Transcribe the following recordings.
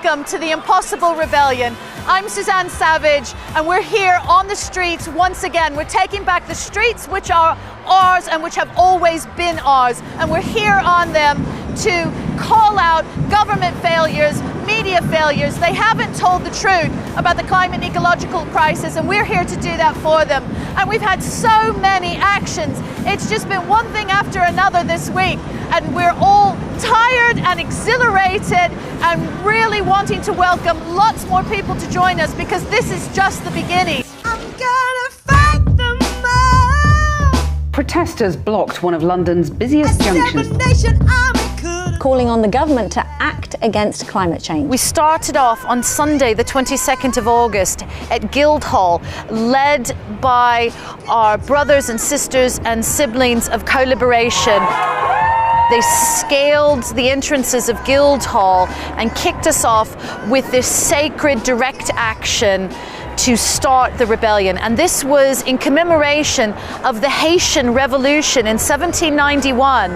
welcome to the Impossible Rebellion. I'm Suzanne Savage, and we're here on the streets once again. We're taking back the streets which are ours and which have always been ours, and we're here on them to call out government failures, media failures. They haven't told the truth about the climate and ecological crisis, and we're here to do that for them. And we've had so many actions. It's just been one thing after another this week, and we're all tired and exhilarated and really wanting to welcome lots more people to join us, because this is just the beginning. I'm gonna fight them all. Protesters blocked one of London's busiest junctions, calling on the government to act against climate change. We started off on Sunday, the 22nd of August, at Guildhall, led by our brothers and sisters and siblings of co-liberation. They scaled the entrances of Guildhall and kicked us off with this sacred direct action to start the rebellion. And this was in commemoration of the Haitian Revolution in 1791,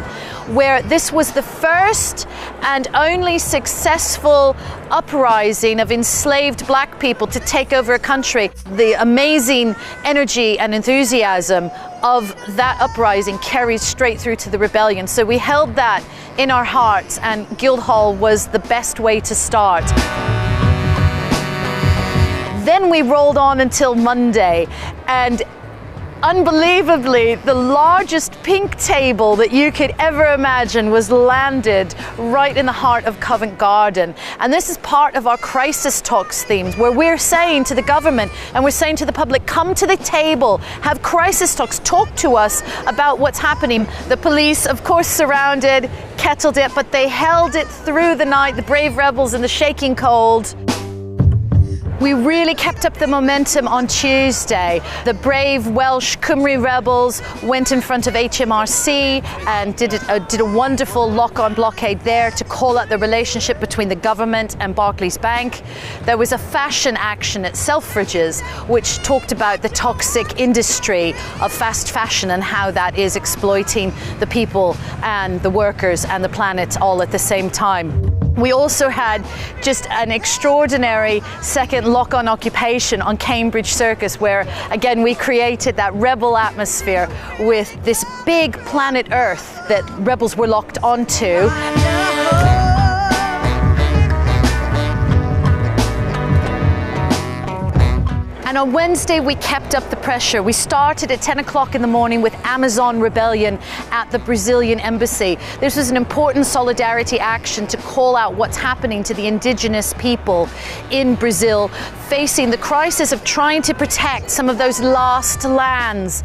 where this was the first and only successful uprising of enslaved black people to take over a country. The amazing energy and enthusiasm of that uprising carries straight through to the rebellion. So we held that in our hearts, and Guildhall was the best way to start. Then we rolled on until Monday, and unbelievably, the largest pink table that you could ever imagine was landed right in the heart of Covent Garden. And this is part of our crisis talks themes, where we're saying to the government and we're saying to the public, come to the table, have crisis talks, talk to us about what's happening. The police, of course, surrounded, kettled it, but they held it through the night, the brave rebels in the shaking cold. We really kept up the momentum on Tuesday. The brave Welsh Cymru rebels went in front of HMRC and did a wonderful lock-on blockade there to call out the relationship between the government and Barclays Bank. There was a fashion action at Selfridges which talked about the toxic industry of fast fashion and how that is exploiting the people and the workers and the planet all at the same time. We also had just an extraordinary second lock-on occupation on Cambridge Circus, where again we created that rebel atmosphere with this big planet Earth that rebels were locked onto. And on Wednesday, we kept up the pressure. We started at 10 o'clock in the morning with Amazon Rebellion at the Brazilian embassy. This was an important solidarity action to call out what's happening to the indigenous people in Brazil, facing the crisis of trying to protect some of those lost lands.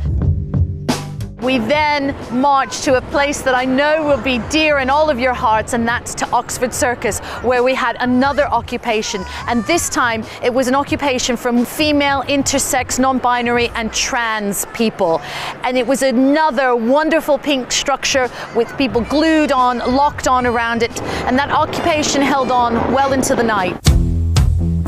We then marched to a place that I know will be dear in all of your hearts, and that's to Oxford Circus, where we had another occupation. And this time it was an occupation from female, intersex, non-binary and trans people. And it was another wonderful pink structure with people glued on, locked on around it. And that occupation held on well into the night.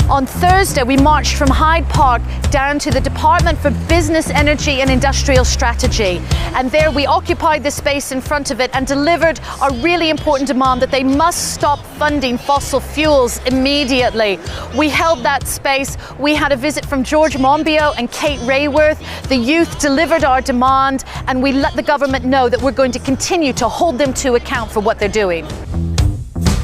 On Thursday, we marched from Hyde Park down to the Department for Business, Energy and Industrial Strategy. And there we occupied the space in front of it and delivered a really important demand that they must stop funding fossil fuels immediately. We held that space. We had a visit from George Monbiot and Kate Rayworth. The youth delivered our demand, and we let the government know that we're going to continue to hold them to account for what they're doing.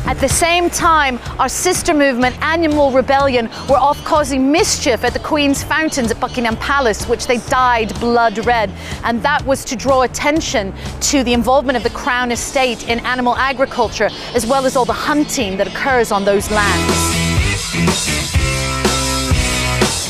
At the same time, our sister movement, Animal Rebellion, were off causing mischief at the Queen's fountains at Buckingham Palace, which they dyed blood red. And that was to draw attention to the involvement of the Crown Estate in animal agriculture, as well as all the hunting that occurs on those lands.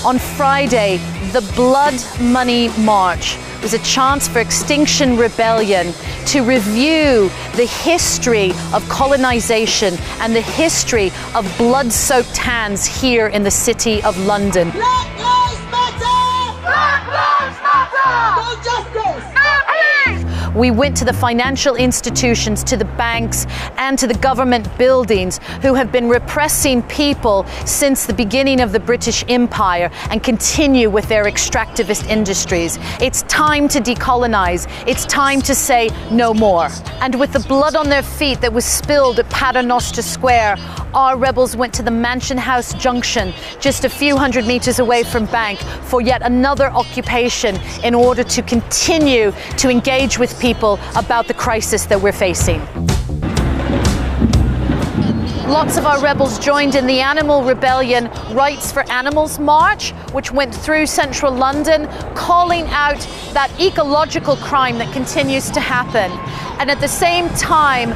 On Friday, the Blood Money March was a chance for Extinction Rebellion to review the history of colonization and the history of blood-soaked hands here in the City of London. Black Lives Matter! Black Lives Matter! No justice! No peace! We went to the financial institutions, to the banks, and to the government buildings who have been repressing people since the beginning of the British Empire and continue with their extractivist industries. It's time to decolonize. It's time to say no more. And with the blood on their feet that was spilled at Paternoster Square, our rebels went to the Mansion House Junction, just a few hundred meters away from Bank, for yet another occupation in order to continue to engage with people about the crisis that we're facing. Lots of our rebels joined in the Animal Rebellion Rights for Animals March, which went through central London, calling out that ecological crime that continues to happen. And at the same time,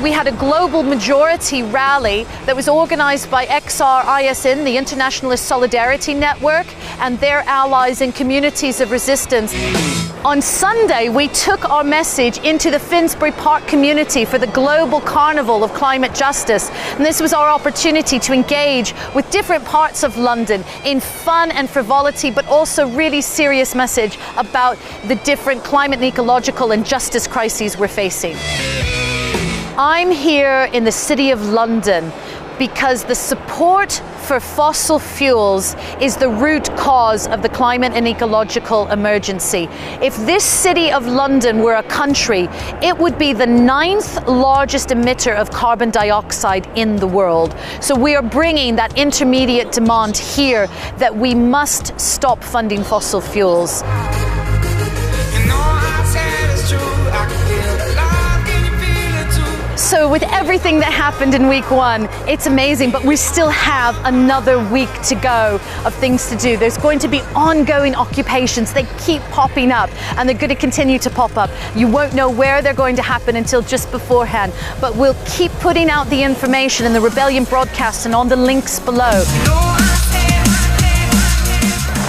we had a global majority rally that was organized by XRISN, the Internationalist Solidarity Network, and their allies in communities of resistance. On Sunday, we took our message into the Finsbury Park community for the global carnival of climate justice. And this was our opportunity to engage with different parts of London in fun and frivolity, but also really serious message about the different climate and ecological and justice crises we're facing. I'm here in the City of London because the support for fossil fuels is the root cause of the climate and ecological emergency. If this City of London were a country, it would be the 9th largest emitter of carbon dioxide in the world. So we are bringing that intermediate demand here that we must stop funding fossil fuels. So with everything that happened in week 1, it's amazing, but we still have another week to go of things to do. There's going to be ongoing occupations. They keep popping up, and they're going to continue to pop up. You won't know where they're going to happen until just beforehand, but we'll keep putting out the information in the Rebellion broadcast and on the links below.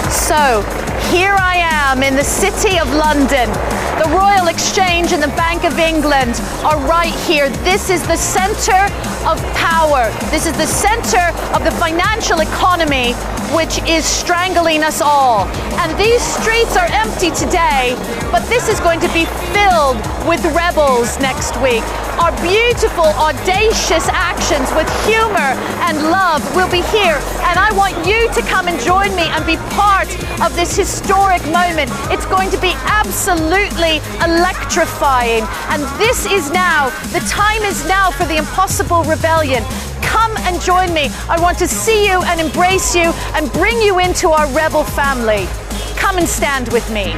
So here I am in the City of London. The Royal Exchange and the Bank of England are right here. This is the center of power. This is the center of the financial economy, which is strangling us all. And these streets are empty today, but this is going to be filled with rebels next week. Our beautiful, audacious actions with humor and love will be here. And I want you to come and join me and be part of this historic moment. It's going to be absolutely electrifying. And this is now, the time is now for the impossible rebellion. Come and join me. I want to see you and embrace you and bring you into our rebel family. Come and stand with me.